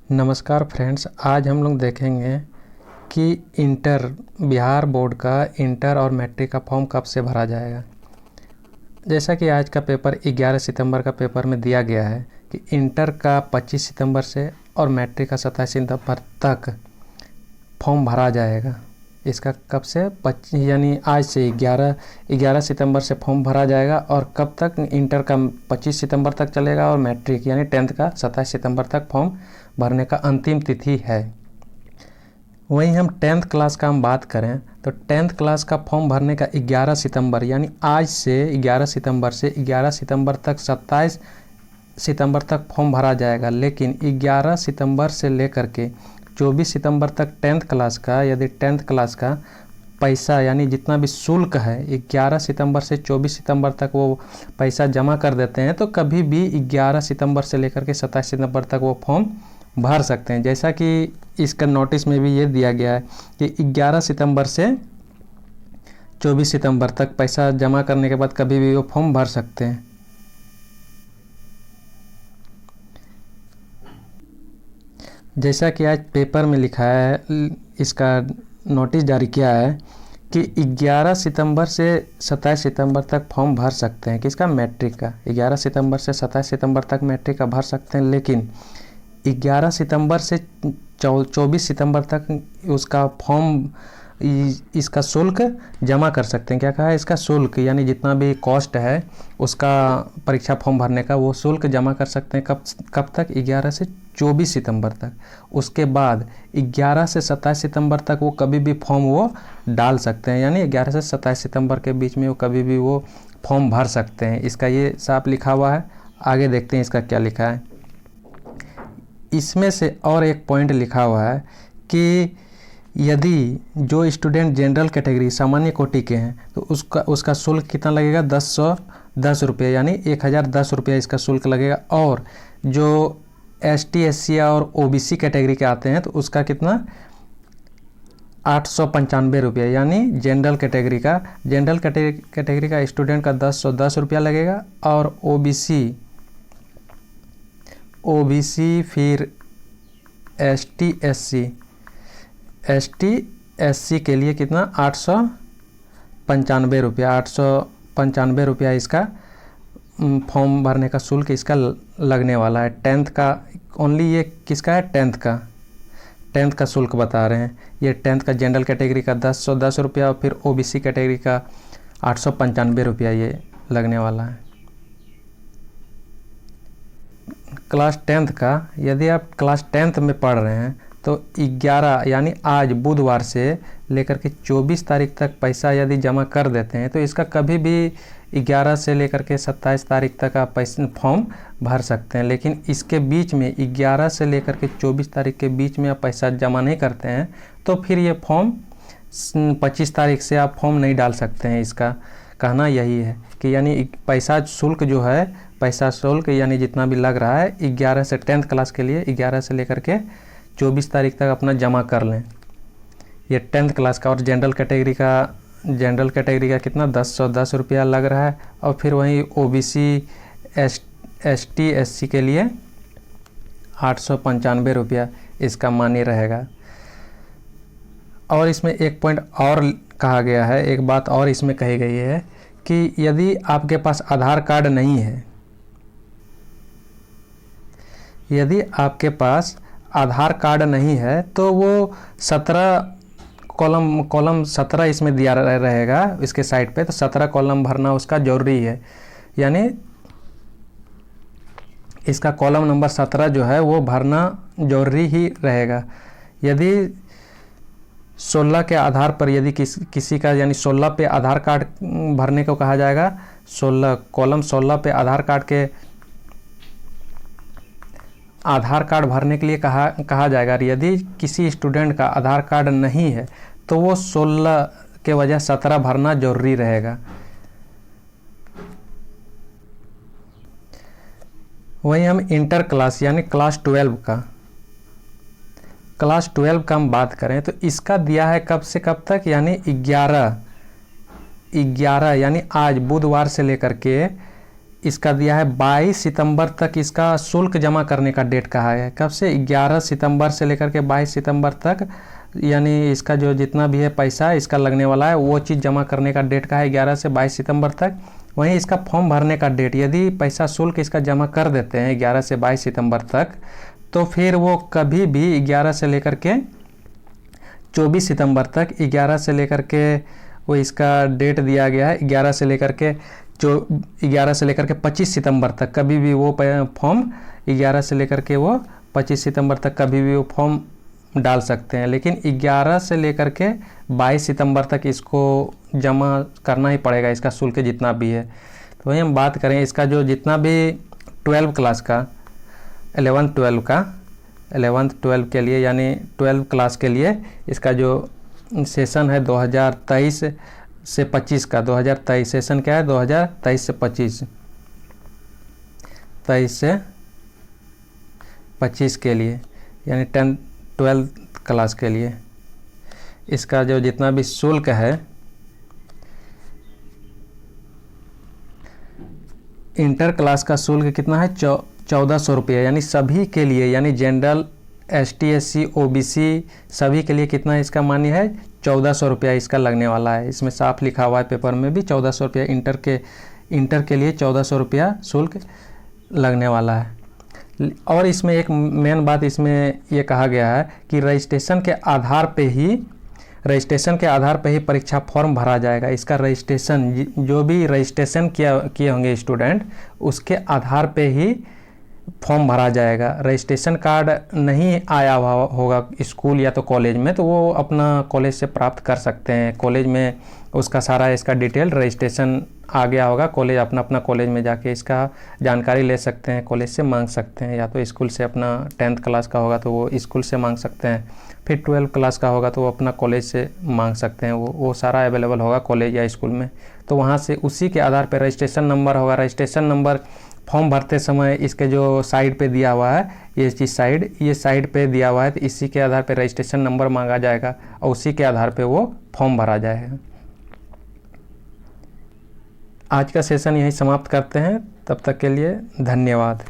नमस्कार फ्रेंड्स, आज हम लोग देखेंगे कि बिहार बोर्ड का इंटर और मैट्रिक का फॉर्म कब से भरा जाएगा। जैसा कि आज का पेपर 11 सितंबर का पेपर में दिया गया है कि इंटर का 25 सितंबर से और मैट्रिक का 27 सितंबर तक फॉर्म भरा जाएगा। इसका कब से 25 यानी आज से 11 सितंबर से फॉर्म भरा जाएगा और कब तक इंटर का 25 सितंबर तक चलेगा और मैट्रिक यानी 10th का 27 सितंबर तक फॉर्म भरने का अंतिम तिथि है। वहीं हम 10th क्लास का हम बात करें तो 10th क्लास का फॉर्म भरने का 11 सितंबर यानी आज से 11 सितंबर से 11 सितंबर तक 27 सितंबर तक फॉर्म भरा जाएगा। लेकिन 11 सितंबर से लेकर के 24 सितंबर तक 10th क्लास का यदि 10th क्लास का पैसा यानी जितना भी शुल्क है 11 सितंबर से 24 सितंबर तक वो पैसा जमा कर देते हैं तो कभी भी 11 सितंबर से लेकर के 27 सितंबर तक वो फॉर्म भर सकते हैं। जैसा कि इसका नोटिस में भी ये दिया गया है कि 11 सितंबर से 24 सितंबर तक पैसा जमा करने के बाद कभी भी वो फॉर्म भर सकते हैं। जैसा कि आज पेपर में लिखा है, इसका नोटिस जारी किया है कि 11 सितंबर से 27 सितंबर तक फॉर्म भर सकते हैं। किसका? मैट्रिक का। 11 सितंबर से 27 सितंबर तक मैट्रिक का भर सकते हैं, लेकिन 11 सितंबर से 24 सितंबर तक उसका फॉर्म इसका शुल्क जमा कर सकते हैं। क्या कहा है? इसका शुल्क यानी जितना भी कॉस्ट है उसका परीक्षा फॉर्म भरने का वो शुल्क जमा कर सकते हैं। कब तक? 11 से 24 सितंबर तक। उसके बाद 11 से 27 सितंबर तक वो कभी भी फॉर्म वो डाल सकते हैं, यानी 11 से 27 सितंबर के बीच में वो कभी भी वो फॉर्म भर सकते हैं। इसका ये साफ लिखा हुआ है। आगे देखते हैं इसका क्या लिखा है। इसमें से और एक पॉइंट लिखा हुआ है कि यदि जो स्टूडेंट जनरल कैटेगरी सामान्य कोटि के हैं तो उसका शुल्क कितना लगेगा? 1010 रुपये यानी 1010 रुपये इसका शुल्क लगेगा। और जो ST SC और OBC कैटेगरी के आते हैं तो उसका कितना? 895 रुपये यानी जनरल कैटेगरी का स्टूडेंट का 1010 रुपया लगेगा और OBC फिर ST SC के लिए कितना? 895 रुपया इसका फॉर्म भरने का शुल्क इसका लगने वाला है। 10th का ओनली ये किसका है? 10th का शुल्क बता रहे हैं। ये 10th का जनरल कैटेगरी का 1010 रुपया और फिर OBC कैटेगरी का 895 रुपया ये लगने वाला है। क्लास 10th का यदि आप क्लास 10th में पढ़ रहे हैं तो 11 यानी आज बुधवार से लेकर के 24 तारीख तक पैसा यदि जमा कर देते हैं तो इसका कभी भी 11 से लेकर के 27 तारीख तक आप पैसा फॉर्म भर सकते हैं। लेकिन इसके बीच में 11 से लेकर के 24 तारीख के बीच में आप पैसा जमा नहीं करते हैं तो फिर ये फॉर्म 25 तारीख से आप फॉर्म नहीं डाल सकते हैं। इसका कहना यही है कि यानी पैसा शुल्क यानी जितना भी लग रहा है 11 से 10th क्लास के लिए 11 से लेकर के 24 तारीख तक अपना जमा कर लें। ये 10th क्लास का। और जनरल कैटेगरी का कितना? 1010 रुपया लग रहा है। और फिर वहीं OBC ST SC के लिए 895 रुपया इसका मान्य रहेगा। और इसमें एक पॉइंट और कहा गया है, एक बात और इसमें कही गई है कि यदि आपके पास आधार कार्ड नहीं है, यदि आपके पास आधार कार्ड नहीं है तो वो 17 कॉलम 17 इसमें दिया रहेगा इसके साइड पे, तो 17 कॉलम भरना उसका ज़रूरी है। यानी इसका कॉलम नंबर 17 जो है वो भरना ज़रूरी ही रहेगा। यदि 16 के आधार पर यदि किसी का यानी 16 पे आधार कार्ड भरने को कहा जाएगा, 16 कॉलम 16 पे आधार कार्ड भरने के लिए कहा जाएगा। यदि किसी स्टूडेंट का आधार कार्ड नहीं है तो वो 16 के वजह 17 भरना जरूरी रहेगा। वहीं हम इंटर क्लास यानी क्लास 12 का हम बात करें तो इसका दिया है कब से कब तक? यानी 11 यानी आज बुधवार से लेकर के इसका दिया है 22 सितंबर तक इसका शुल्क जमा करने का डेट कहा है। कब से? 11 सितंबर से लेकर के 22 सितंबर तक, यानी इसका जो जितना भी है पैसा इसका लगने वाला है वो चीज़ जमा करने का डेट का है 11 से 22 सितंबर तक। वहीं इसका फॉर्म भरने का डेट, यदि पैसा शुल्क इसका जमा कर देते हैं 11 से 22 सितंबर तक, तो फिर वो कभी भी 11 से लेकर के 24 सितंबर तक, 11 से लेकर के वो इसका डेट दिया गया है 11 से लेकर के 25 सितंबर तक, कभी भी वो फॉर्म 11 से लेकर के वो 25 सितंबर तक कभी भी वो फॉर्म डाल सकते हैं। लेकिन 11 से लेकर के 22 सितंबर तक इसको जमा करना ही पड़ेगा, इसका शुल्क जितना भी है। तो वही हम बात करें इसका जो जितना भी 12 क्लास का 11th 12 के लिए, यानी 12 क्लास के लिए इसका जो सेशन है 2023 से 25 का, 2023 सेशन क्या है 2023 से 25, 23 से 25 के लिए, यानी 12 क्लास के लिए इसका जो जितना भी शुल्क है, इंटर क्लास का शुल्क कितना है 1400 रुपये, यानी सभी के लिए, यानी जनरल, ST SC OBC सभी के लिए कितना इसका मान्य है 1400 रुपया इसका लगने वाला है। इसमें साफ लिखा हुआ है पेपर में भी 1400 रुपया इंटर के लिए 1400 रुपया शुल्क लगने वाला है। और इसमें एक मेन बात इसमें ये कहा गया है कि रजिस्ट्रेशन के आधार पे ही परीक्षा फॉर्म भरा जाएगा। इसका रजिस्ट्रेशन, जो भी रजिस्ट्रेशन किए होंगे स्टूडेंट, उसके आधार पे ही फॉर्म भरा जाएगा। रजिस्ट्रेशन कार्ड नहीं आया हुआ होगा स्कूल या तो कॉलेज में, तो वो अपना कॉलेज से प्राप्त कर सकते हैं। कॉलेज में उसका सारा इसका डिटेल रजिस्ट्रेशन आ गया होगा, कॉलेज अपना कॉलेज में जाके इसका जानकारी ले सकते हैं, कॉलेज से मांग सकते हैं, या तो स्कूल से अपना 10th क्लास का होगा तो वो स्कूल से मांग सकते हैं, फिर 12 क्लास का होगा तो वो अपना कॉलेज से मांग सकते हैं। वो सारा अवेलेबल होगा कॉलेज या स्कूल में। तो वहाँ से उसी के आधार पर रजिस्ट्रेशन नंबर होगा, रजिस्ट्रेशन नंबर फॉर्म भरते समय इसके जो साइड पे दिया हुआ है, ये साइड पे दिया हुआ है, तो इसी के आधार पे रजिस्ट्रेशन नंबर मांगा जाएगा और उसी के आधार पे वो फॉर्म भरा जाएगा। आज का सेशन यहीं समाप्त करते हैं, तब तक के लिए धन्यवाद।